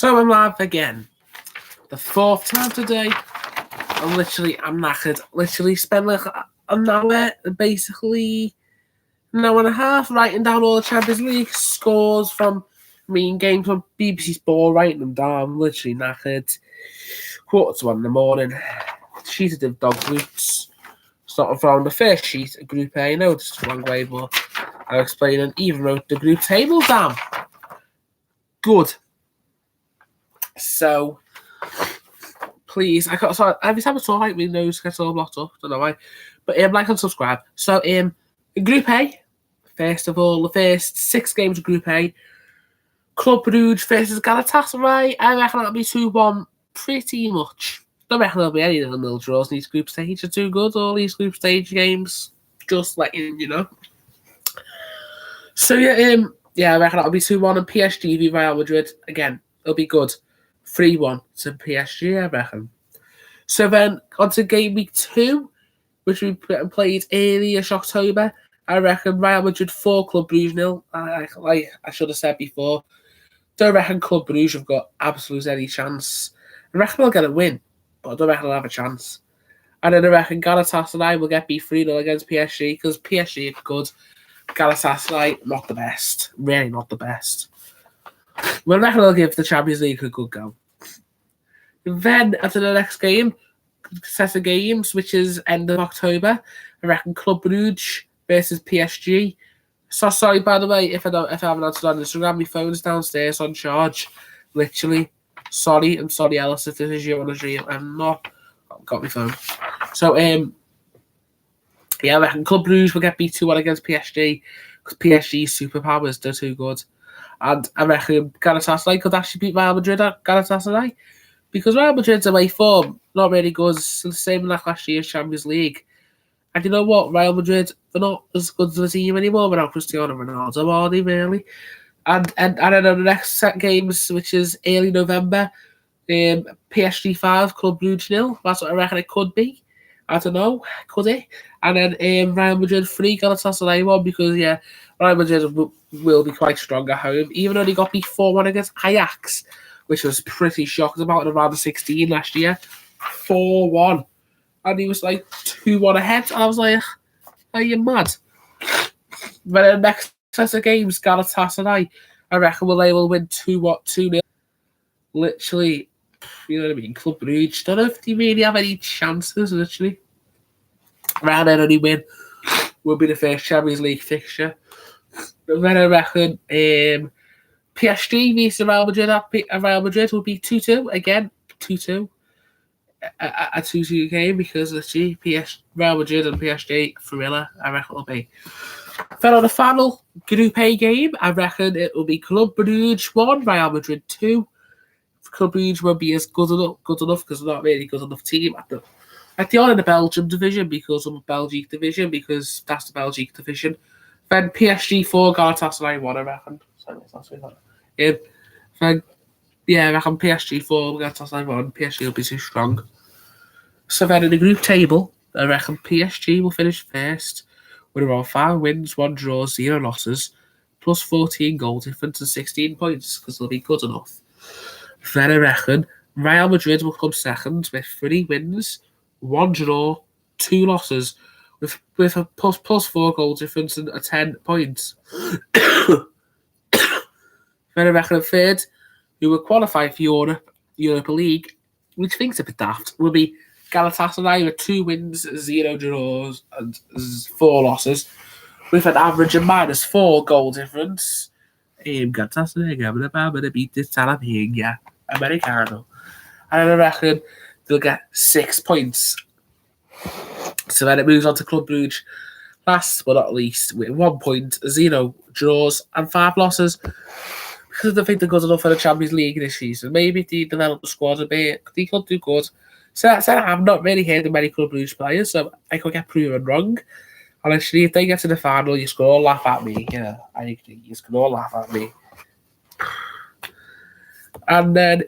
So I'm live again. The fourth time today. I'm knackered. Literally spent like an hour, basically an hour and a half, writing down all the Champions League scores from games on BBC Sport, writing them down. I'm literally knackered. 1:45 in the morning. Sheet of dog boots. Starting from the first sheet of Group A. I know it's the wrong way, but I'll explain and even wrote the group table down. Good. So, please, every time I talk, like, my nose gets all blocked up. Don't know why. But like and subscribe. So, in Group A, first of all, the first 6 games of Group A, Club Brugge versus Galatasaray. I reckon that'll be 2-1 pretty much. Don't reckon there'll be any little draws in these group stage. They're too good, all these group stage games. Just letting you know. So, I reckon that'll be 2-1 and PSG v Real Madrid. Again, it'll be good. 3-1 to PSG, I reckon. So then, on to game week 2, which we played early-ish October. I reckon Real Madrid 4, Club Brugge 0. Like I should have said before, don't reckon Club Brugge have got absolutely any chance. I reckon they'll get a win, but I don't reckon they'll have a chance. And then I reckon Galatasaray will get beat 3-0 against PSG, because PSG are good. Galatasaray, not the best. Really not the best. Well, I reckon they'll give the Champions League a good go. Then, after the next game, set of games, which is end of October, I reckon Club Brugge versus PSG. So sorry, by the way, if I haven't answered on Instagram, my phone's downstairs on charge. Literally. Sorry, I'm sorry, Alice, if this is you on a dream. I'm not. I've got my phone. So, I reckon Club Brugge will get beat 2-1 against PSG, because PSG's superpowers, they're too good. And I reckon Galatasaray could actually beat Real Madrid at Galatasaray, because Real Madrid's away form, not really good. It's the same like last year's Champions League. And you know what? Real Madrid, they're not as good as a team anymore without Cristiano Ronaldo, are they, really? And then on the next set games, which is early November, PSG 5, Club Brugge 0. That's what I reckon it could be. I don't know. Could it? And then Real Madrid 3, Galatasaray 1, because, Real Madrid will be quite strong at home, even though they got beat 4-1 against Ajax, which was pretty shocked about in round of 16 last year. 4-1. And he was like 2-1 ahead. And I was like, are you mad? But in the next set of games, Galatasaray, I reckon they will win 2-0. Literally, you know what I mean? Club Brugge. Don't know if they really have any chances, literally. Round their only win will be the first Champions League fixture. And then I reckon PSG versus Real Madrid. Real Madrid will be 2-2 again. 2-2. A 2-2 game, because literally Real Madrid and PSG thriller, I reckon it'll be. Then on the final Group A game, I reckon it will be Club Brugge 1, Real Madrid 2. Club Brugge won't be as good enough because they're not really good enough team they are in the Belgium division, because of the Belgique division, because that's the Belgique division. Then PSG 4, Galatasaray 1, I reckon. Then, I reckon PSG 4, Galatasaray 1. PSG will be too strong. So then in the group table, I reckon PSG will finish first with around 5 wins, 1 draw, 0 losses, plus 14 goal difference and 16 points, because they'll be good enough. Then I reckon Real Madrid will come second with 3 wins, 1 draw, 2 losses, with a plus 4 goal difference and 10 points. Then I reckon a third, who will qualify for Europa League, which I think is a bit daft, will be Galatasaray with 2 wins, 0 draws, and 4 losses, with an average of -4 goal difference. Galatasaray, gonna beat this Talapinga Americano. And I reckon they'll get 6 points. So then it moves on to Club Brugge, last but not least, with 1 point, 0 draws, and 5 losses. Because I think they're good enough for the Champions League this season. Maybe if they develop the squad a bit, they could do good. So I've not really heard of many Club Brugge players, so I could get proven wrong. And actually, if they get to the final, you can all laugh at me. Yeah, I think you can all laugh at me. And then,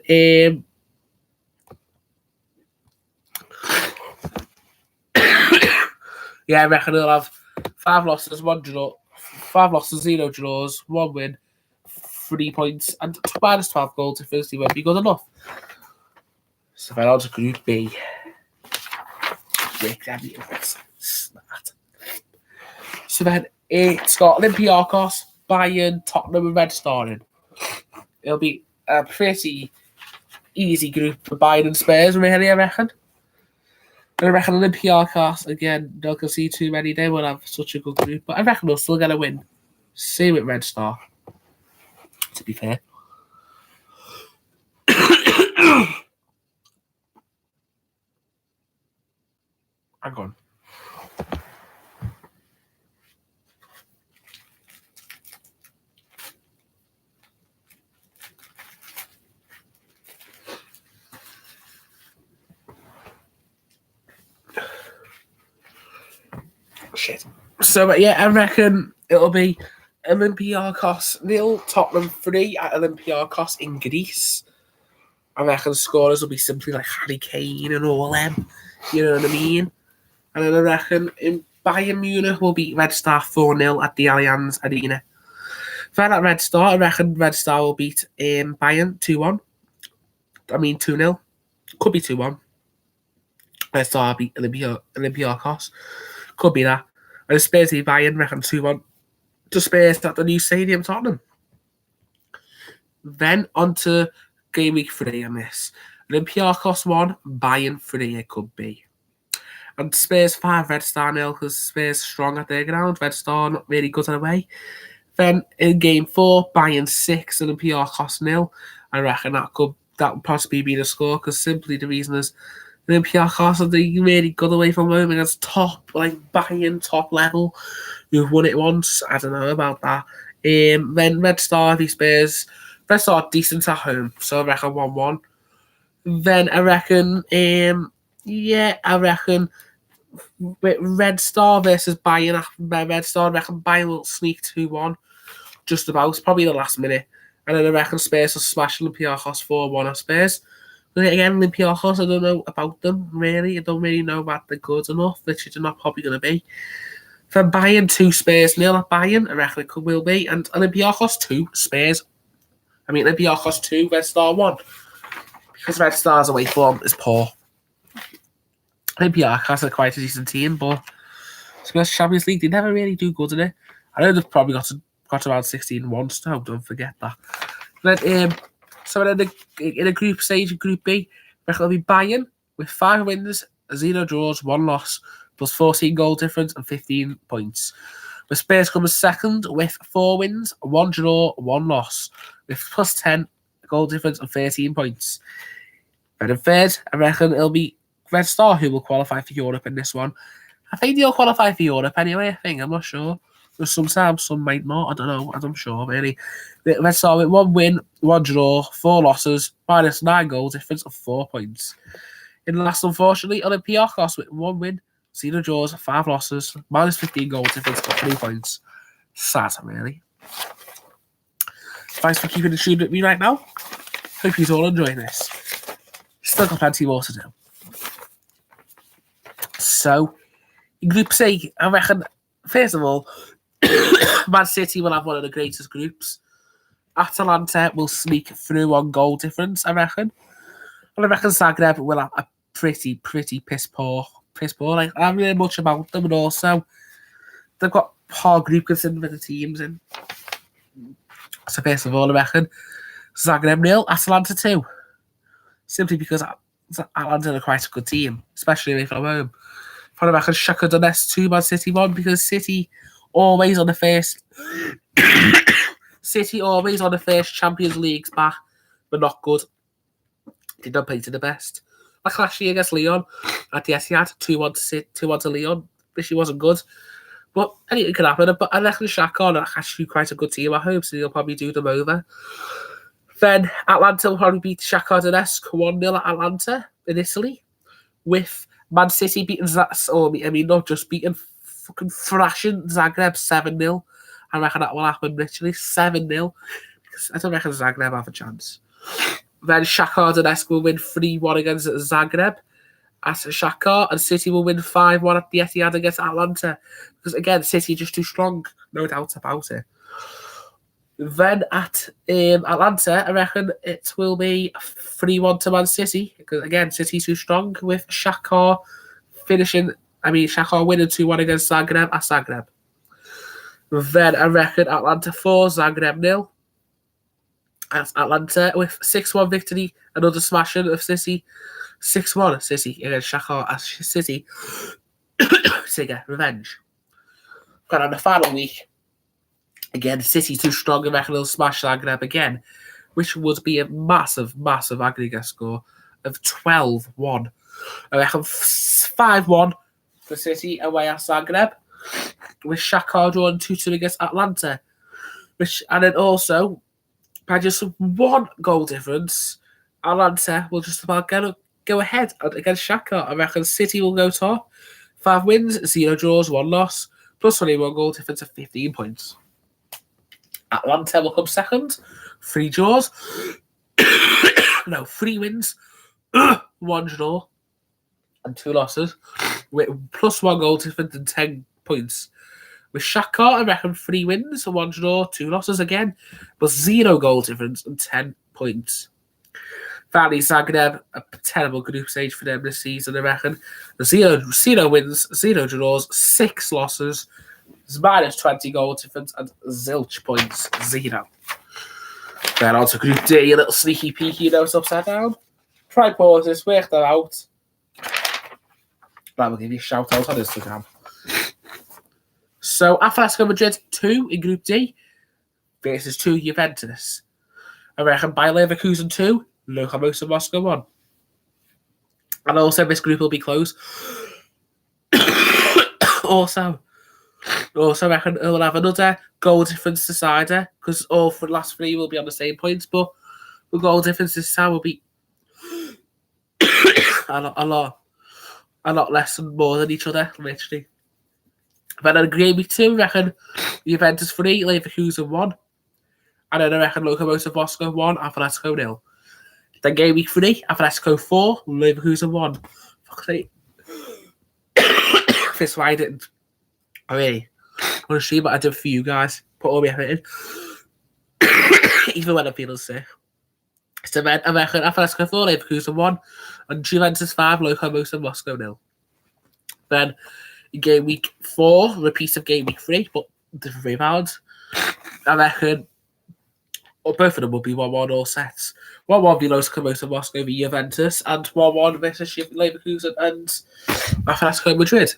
I reckon they'll have 5 losses, 1 draw, 5 losses, 0 draws, 1 win, 3 points and minus 12 goal difference. He won't be good enough. So then on to Group B. Smart. So then it's got Olympiacos, Bayern, Tottenham, and Red Star in. It'll be a pretty easy group for Bayern and Spurs, really, I reckon. And I reckon Olympiacos, again, don't concede too many. They won't have such a good group, but I reckon they'll still get a win. Same with Red Star, to be fair. Hang on. Shit. So, yeah, I reckon it'll be Olympiacos 0, Tottenham 3 at Olympiacos in Greece. I reckon scorers will be simply like Harry Kane and all them. You know what I mean? And then I reckon in Bayern Munich will beat Red Star 4-0 at the Allianz Arena. Then at Red Star, I reckon Red Star will beat Bayern 2-1. I mean 2-0. Could be 2-1. Red Star beat Olympiacos. Could be that. And Spurs v Bayern, reckon 2-1. To Spurs at the new stadium, Tottenham. Then on to game week 3 on this. Olympiacos 1, Bayern 3 it could be. And Spurs 5, Red Star 0, because Spurs strong at their ground. Red Star not really good at away. Then in game 4, Bayern 6, Olympiacos 0. I reckon that would possibly be the score, because simply the reason is Olympiacos are the really good away from home against top, like Bayern top level, who've won it once. I don't know about that. Then Red Star v Spurs. Red Star decent at home, so I reckon 1-1. Then I reckon, I reckon with Red Star versus Bayern, Red Star, I reckon Bayern will sneak 2-1, just about, probably the last minute. And then I reckon Spurs will smash Olympiacos 4-1 at Spurs. But again, Olympiacos, I don't know about them, really. I don't really know that they're good enough, which they're not probably going to be. Then Bayern 2, Spurs 0 at Bayern, I reckon it will be. And Olympiacos 2, Spurs. Olympiacos 2, Red Star 1. Because Red Star's away form is poor. Olympiacos are quite a decent team, but Spurs Champions League, they never really do good in it. I know they've probably got around 16 once, so don't forget that. Then, so in a group stage, Group B, I reckon it'll be Bayern with 5 wins, 0 draws, 1 loss, plus 14 goal difference and 15 points. With Spurs comes second with 4 wins, 1 draw, 1 loss, with plus 10 goal difference and 13 points. Then in third, I reckon it'll be Red Star who will qualify for Europe in this one. I think they'll qualify for Europe anyway, I'm not sure. There's sometimes some might not, I don't know, I'm sure really. Red Star with 1 win, 1 draw, 4 losses, minus 9 goal difference of 4 points. In last, unfortunately, Olympiacos with 1 win, 0 draws, 5 losses, minus 15 goal difference of 3 points. Sad, really. Thanks for keeping it tuned with me right now. Hope you're all enjoying this. Still got plenty more to do. So, in Group C, I reckon, first of all, Man City will have one of the greatest groups. Atalanta will sneak through on goal difference, I reckon. And I reckon Zagreb will have a pretty piss poor. Like, I don't really much about them, and also they've got poor group considering the teams in. So first of all, I reckon Zagreb 0, Atalanta 2. Simply because Atalanta are quite a good team, especially away from home. I reckon Shakhtar Donetsk 2, Man City 1, because City always on the first Champions League's back, but not good. They don't play to the best. Like last year against Lyon at the Etihad, 2-1 to Lyon, which he wasn't good. But anything could happen. But I reckon Shakhtar are actually quite a good team at home, so they'll probably do them over. Then Atlanta will probably beat Shakhtar Donetsk 1-0 at Atlanta in Italy, with Man City beating not just beating, fucking thrashing Zagreb 7-0. I reckon that will happen literally 7-0. Because I don't reckon Zagreb have a chance. Then Shakhtar Donetsk will win 3-1 against Zagreb at Shakhtar, and City will win 5-1 at the Etihad against Atlanta. Because again, City are just too strong, no doubt about it. Then at Atlanta, I reckon it will be 3-1 to Man City. Because again, City's too strong with Shakhtar Shakhtar winning 2-1 against Zagreb at Zagreb. Then I reckon Atlanta 4, Zagreb 0. At Atlanta with 6-1 victory, another smashing of City. 6-1 City against Shakhtar at City. Sigga, revenge. Then on the final week, again, City too strong, and reckon they'll smash Zagreb again, which would be a massive, massive aggregate score of 12-1. I reckon 5-1 for City away at Zagreb, with Shakhtar drawing 2-2 against Atlanta. And then also, by just 1 goal difference, Atlanta will just about go ahead against Shakhtar. I reckon City will go top. 5 wins, 0 draws, 1 loss, plus 21 goal difference of 15 points. Atlanta will come second, 3 draws. 3 wins, 1 draw, and 2 losses, with plus 1 goal difference and 10 points. With Shakhtar, I reckon 3 wins, 1 draw, 2 losses again, but 0 goal difference and 10 points. Finally, Zagreb, a terrible group stage for them this season, I reckon. 0 wins, 0 draws, 6 losses, minus 20 goal difference, and zilch points, 0. Then on to Group D, a little sneaky peeky note upside down. Try pause this, work that out. That will give you a shout out on Instagram. So, Atletico Madrid 2 in Group D versus 2 Juventus. I reckon Bayer Leverkusen 2, Lokomotiv Moscow 1. And also, this group will be close. Also, I reckon we'll have another goal difference decider, because all for the last 3 will be on the same points, but the goal difference this time will be a lot less and more than each other, literally. Then in Game Week 2, I reckon Juventus 3, Leverkusen 1. And then I reckon Lokomotiv Moscow 1, Atletico 0. Then Game Week 3, Atletico 4, Leverkusen 1. Fuck's sake. This why I didn't. I really want to see what I did for you guys. Put all my effort in. Even when I'm feeling sick. So then I reckon Atletico 4, Leverkusen 1. And Juventus 5, Lokomotiv Moscow 0. Then in Game Week 4, repeat of Game Week 3, but different rebounds. I reckon both of them will be 1-1 all sets. 1-1 v Lokomotiv Moscow v Juventus, and 1-1 versus Leverkusen and Atletico Madrid.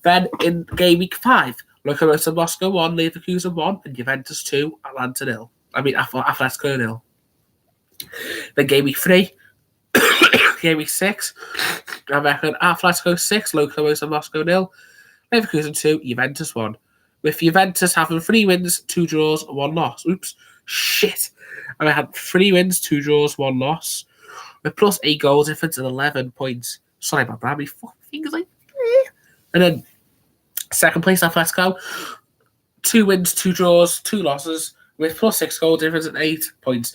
Then in Game Week 5, Lokomotiv Moscow 1, Leverkusen 1, and Juventus 2, Atlanta 0. Atletico 0. Then Game Week 3, Game Week 6, I reckon Atletico 6, Lokomotiv Moscow 0, Leverkusen 2, Juventus 1. With Juventus having 3 wins, 2 draws, 1 loss. Oops. Shit. I had 3 wins, 2 draws, 1 loss. With plus 8 goal difference and 11 points. Sorry about that. My fucking fingers like. And then second place, Atletico. 2 wins, 2 draws, 2 losses. With plus 6 goal difference and 8 points.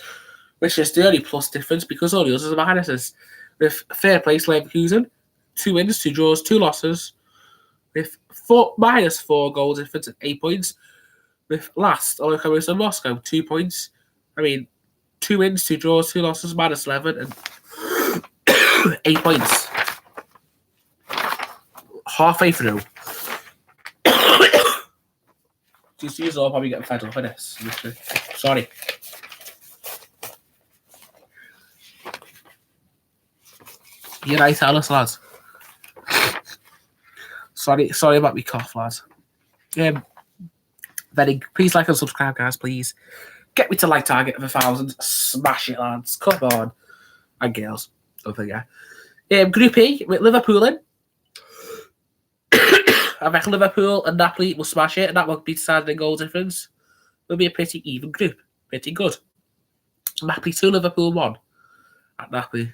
Which is the only plus difference because all the others are minuses. With third place, Leverkusen. 2 wins, 2 draws, 2 losses. With minus 4 goal difference and 8 points. With last, Lokomotiv Moscow, 2 points. 2 wins, 2 draws, 2 losses, minus 11, and 8 points. Halfway through. These all probably getting fed up with this. Sorry. You're right, Alice, lads. Sorry about me cough, lads. Please like and subscribe, guys, please. Get me to like target of 1,000. Smash it, lads. Come on. And girls. Don't forget. Group E with Liverpool in. I reckon Liverpool and Napoli will smash it, and that will be decided in goal difference. It'll be a pretty even group. Pretty good. Napoli 2, Liverpool 1. At Napoli.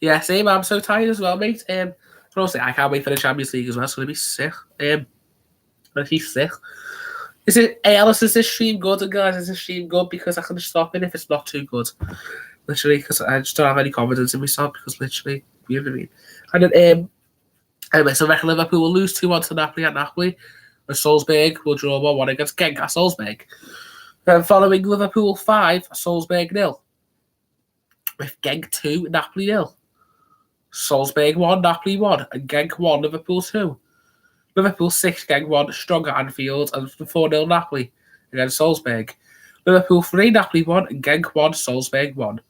Yeah, same. I'm so tired as well, mate. Honestly, I can't wait for the Champions League as well. It's going to be sick. Honestly, sick. Is this stream good? And guys, is this stream good? Because I can just stop it if it's not too good. Literally, because I just don't have any confidence in myself. Because literally, you know what I mean. And then, anyway, so I reckon Liverpool will lose 2-1 to Napoli at Napoli. And Salzburg will draw 1-1 against Genk at Salzburg. Then following Liverpool 5, Salzburg 0. With Genk 2, Napoli 0. Salzburg 1, Napoli 1, and Genk 1, Liverpool 2. Liverpool 6, Genk 1, stronger Anfield, and 4-0 Napoli against Salzburg. Liverpool 3, Napoli 1, and Genk 1, Salzburg 1.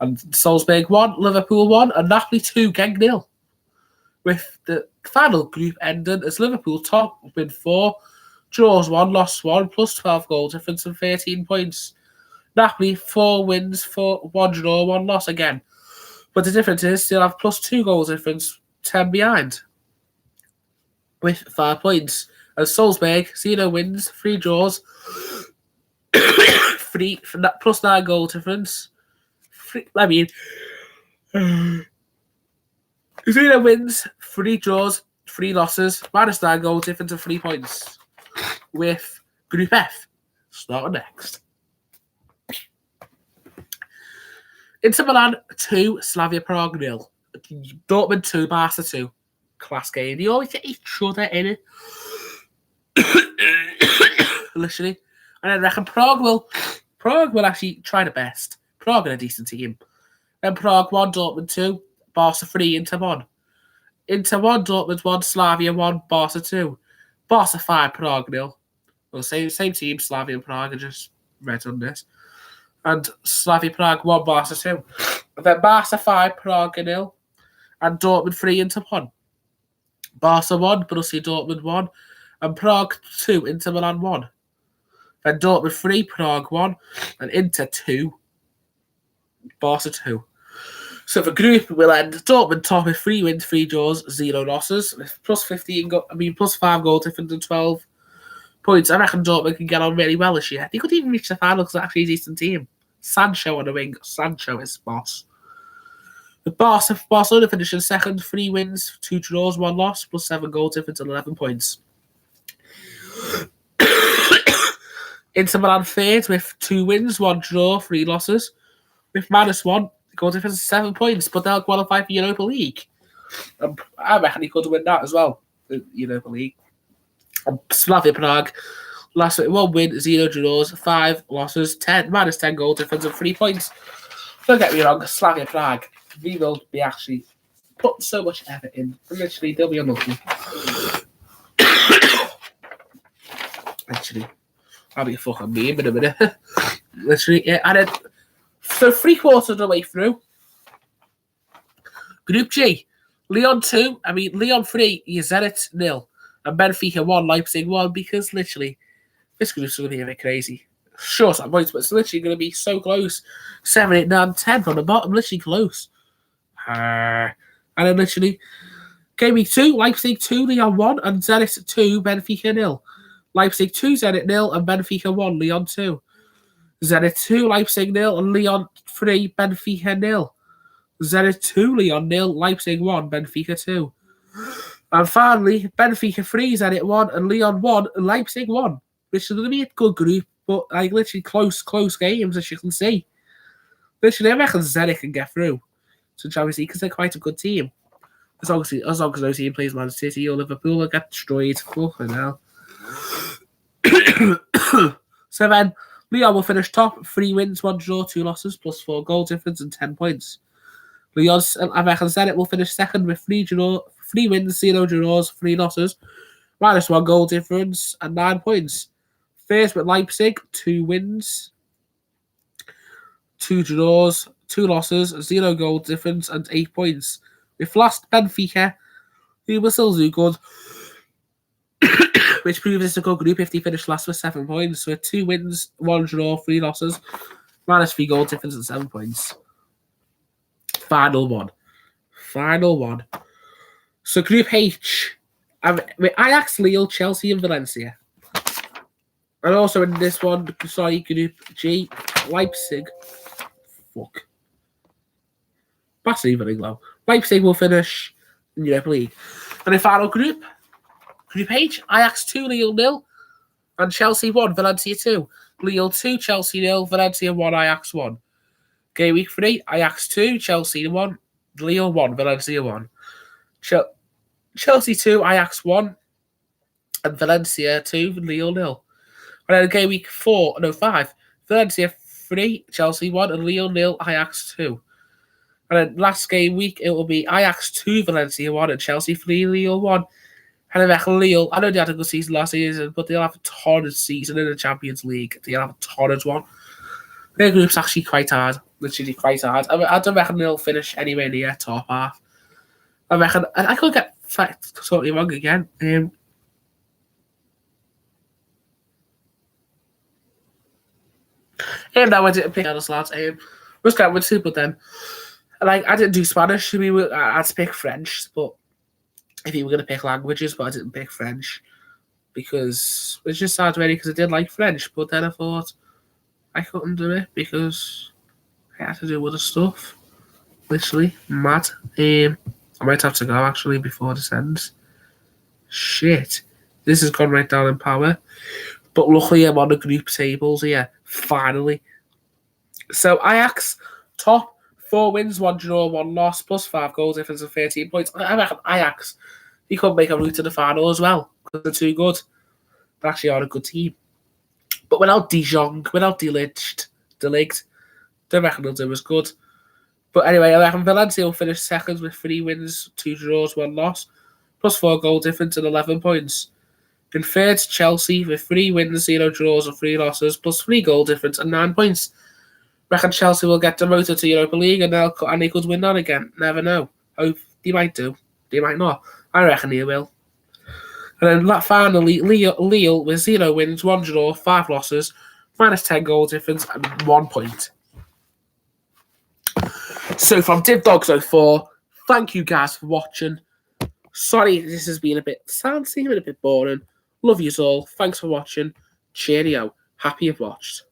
And Salzburg 1, Liverpool 1, and Napoli 2, Genk 0. With the final group ending as Liverpool top with 4, draws 1, lost 1, plus 12 goal difference and 13 points. Napoli 4 wins, 1 draw, 1 loss again. But the difference is still have plus 2 goals difference, 10 behind. With 5 points. And Salzburg, 0 wins, 3 draws, 3 plus 9 goal difference. 0 wins, 3 draws, 3 losses, minus 9 goal difference of 3 points. With Group F starting next. Inter Milan 2, Slavia Prague 0. Dortmund 2, Barca 2. Class game. They always get each other in it. Literally. And I reckon Prague will actually try the best. Prague are a decent team. Then Prague 1, Dortmund 2, Barca 3, Inter 1. Inter 1, Dortmund 1, Slavia 1, Barca 2. Barca 5, Prague 0. Well, same team, Slavia and Prague are just red on this. And Slavia Prague 1, Barca 2. And then Barca 5, Prague 0. And Dortmund 3, Inter 1. Barca 1, Borussia Dortmund 1. And Prague 2, Inter Milan 1. Then Dortmund 3, Prague 1. And Inter 2, Barca 2. So the group will end Dortmund top with 3 wins, 3 draws, 0 losses. With plus 5 goal difference and 12 points. I reckon Dortmund can get on really well this year. They could even reach the final because they're actually a decent team. Sancho on the wing. Sancho is boss. The Barcelona finishing second, 3 wins, 2 draws, 1 loss, plus 7 goal difference and 11 points. Inter Milan third with 2 wins, 1 draw, 3 losses. With minus 1 goal difference, 7 points, but they'll qualify for Europa League. I reckon he could win that as well, the Europa League. And Slavia Prague, last week, 1 win, 0 draws, 5 losses, minus 10 goal difference and 3 points. Don't get me wrong, Slavia Prague, we will be actually putting so much effort in. Literally, they'll be unlucky. Actually, I'll be a fucking meme in a minute. Literally, yeah. And then, so 3/4 of the way through, Group G, Lyon 3, Zenit 0, and Benfica 1, Leipzig 1, because literally, this group's going to be a bit crazy. Sure, some points, but it's literally going to be so close. 7, 8, 9, 10 from the bottom, literally close. And then literally, Game Week 2, Leipzig 2, Lyon 1, and Zenit 2, Benfica 0. Leipzig 2, Zenit 0, and Benfica 1, Lyon 2. Zenit 2, Leipzig 0, and Lyon 3, Benfica 0. Zenit 2, Lyon 0, Leipzig 1, Benfica 2. And finally, Benfica 3, Zenit 1, and Lyon 1, and Leipzig 1. Which is going to be a good group, but like literally close games, as you can see. Literally, I reckon Zenit can get through to Champions League because they're quite a good team. As long as no team plays Man City or Liverpool, they'll get destroyed. Fucking hell. So then, Lyon will finish top, 3 wins, 1 draw, 2 losses, plus 4 goal difference and 10 points. I reckon Zenit will finish second with 3 wins, 0 draws, 3 losses, minus 1 goal difference and 9 points. First with Leipzig, 2 wins, 2 draws, 2 losses, 0 goal difference and 8 points. With last Benfica, who will still do good, which proves it's a good group if they finish last with 7 points. So with 2 wins, 1 draw, 3 losses, minus 3 goal difference and 7 points. Final one. So Group H, with Ajax, Lille, Chelsea and Valencia. And also in this one, Group G, Leipzig. That's even low. Leipzig will finish in Europa League. And the final group, Group H, Ajax 2, Lille 0, and Chelsea 1, Valencia 2. Lille 2, Chelsea 0, Valencia 1, Ajax 1. Game Week 3, Ajax 2, Chelsea 1, Lille 1, Valencia 1. Chelsea 2, Ajax 1, And Valencia 2, Lille 0. And then game week 5. Valencia 3, Chelsea 1, and Lille 0, Ajax 2. And then last game week, it will be Ajax 2, Valencia 1, and Chelsea 3, Lille 1. And then Lille, I know they had a good season last season, but they'll have a torrid season in the Champions League. They'll have a torrid one. Their group's actually quite hard. Literally quite hard. I don't reckon they'll finish anywhere near top half. I reckon, I could get totally wrong again. Now I didn't pick other lads. Was going with two, but then like I didn't do Spanish. I had to pick French, but if you were gonna pick languages, but I didn't pick French because it's just sad really because I did like French, but then I thought I couldn't do it because I had to do other stuff. Literally mad. I might have to go actually before this ends. Shit, this has gone right down in power. But luckily, I'm on the group tables here. Finally. So Ajax, top, 4 wins, 1 draw, 1 loss, plus 5 goals difference of 13 points. I reckon Ajax, they could make a route to the final as well because they're too good. They actually are a good team. But without De Jong, without De Ligt, don't reckon they'll do as good. But anyway, I reckon Valencia will finish second with 3 wins, 2 draws, 1 loss, plus 4 goal difference and 11 points. In third, Chelsea with 3 wins, 0 draws, and 3 losses, plus 3 goal difference and 9 points. Reckon Chelsea will get demoted to Europa League and they could win that again. Never know. Hope they might do. They might not. I reckon they will. And then finally, Lille with 0 wins, 1 draw, 5 losses, minus 10 goal difference and 1 point. So from Div Dogs 04, thank you guys for watching. Sorry this has been a bit boring. Love yous all. Thanks for watching. Cheerio. Happy you've watched.